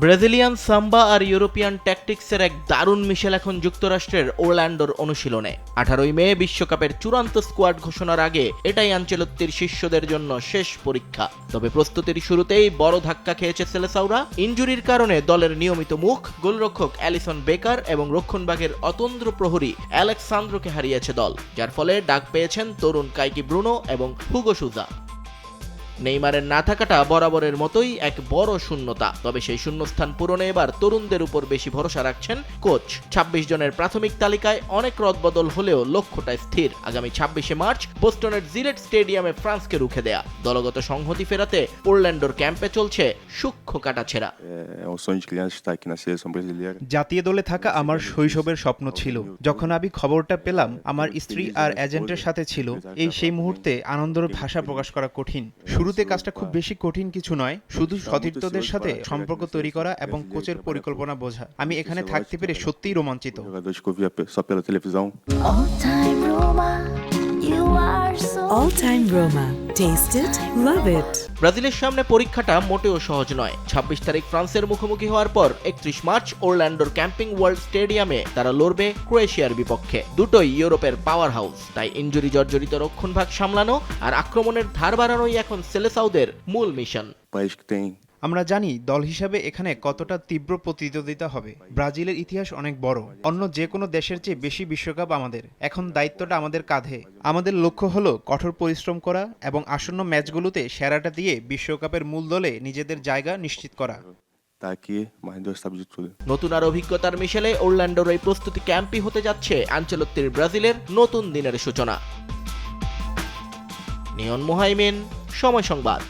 Brazilian সাম্বা আর European ট্যাকটিক্সের এক দারুণ মিশেল এখন যুক্তরাষ্ট্রের ওরল্যান্ডোর অনুশীলনে। 18 মে বিশ্বকাপের চূড়ান্ত স্কোয়াড ঘোষণার আগে এটাই আনচেলত্তির শিষ্যদের জন্য শেষ পরীক্ষা। তবে প্রস্তুতির শুরুতেই বড় ধাক্কা খেয়েছে সেলেসাওরা। ইনজুরির কারণে দলের নিয়মিত মুখ গোলরক্ষক অ্যালিসন বেকার এবং রক্ষণভাগের অতন্দ্র প্রহরী অ্যালেক্সান্দ্রোকে হারিয়েছে দল, যার ফলে ডাক পেয়েছেন তরুণ কাইকি ব্রুনো এবং হুগো সুজা। নেইমারের না থাকাটা বরাবরের মতোই এক বড় শূন্যতা। তবে সেই শূন্যস্থান পূরণে এবার তরুণদের উপর বেশি ভরসা রাখছেন কোচ। 26 জনের প্রাথমিক তালিকায় অনেক রদবদল হলেও লক্ষ্যটা স্থির, আগামী 26শে মার্চ বোস্টনের জিলেট স্টেডিয়ামে ফ্রান্সকে রুখে দেয়া। দলগত সংহতি ফেরাতে ওরল্যান্ডোর ক্যাম্পে চলছে সূক্ষ্ম কাটাছেঁড়া। জাতীয় দলে থাকা আমার শৈশবের স্বপ্ন ছিল। যখন আমি খবরটা পেলাম আমার স্ত্রী আর এজেন্টের সাথে ছিল, সেই মুহূর্তে আনন্দের ভাষা প্রকাশ করা কঠিন। শুরুতে কাজটা খুব বেশি কঠিন কিছু নয়, শুধু সতীর্থদের সাথে সম্পর্ক তৈরি করা এবং কোচের পরিকল্পনা বোঝা। আমি এখানে থাকতে পেরে সত্যিই রোমাঞ্চিত। All Time Roma. Taste it, love it. ব্রাজিলের সামনে পরীক্ষাটা মোটেও সহজ নয়। 26 তারিখ ফ্রান্সের মুখোমুখি হওয়ার পর 31 মার্চ ওরল্যান্ডোর ক্যাম্পিং ওয়ার্ল্ড স্টেডিয়ামে তারা লড়বে ক্রোয়েশিয়ার বিপক্ষে। দুটোই ইউরোপের পাওয়ার হাউস, তাই ইনজুরি জর্জরিত রক্ষণভাগ সামলানো আর আক্রমণের ধার বাড়ানোই এখন সেলেসাওদের মূল মিশন। আমরা জানি দল হিসাবে এখানে কতটা তীব্র প্রতিদ্বন্দ্বিতা হবে। ব্রাজিলের ইতিহাস অনেক বড়, অন্য যে কোনো দেশের চেয়ে বেশি বিশ্বকাপ আমাদের। এখন দায়িত্বটা আমাদের কাঁধে। আমাদের লক্ষ্য হলো কঠোর পরিশ্রম করা এবং আসন্ন ম্যাচগুলোতে সেরাটা দিয়ে বিশ্বকাপের মূল দলে নিজেদের জায়গা নিশ্চিত করা। নতুন আর অভিজ্ঞতার মিশেলে ওরল্যান্ডোর এই প্রস্তুতি ক্যাম্পই হতে যাচ্ছে আনচেলত্তির ব্রাজিলের নতুন দিনের সূচনা। নিয়ন মোহাইমিন, সময় সংবাদ।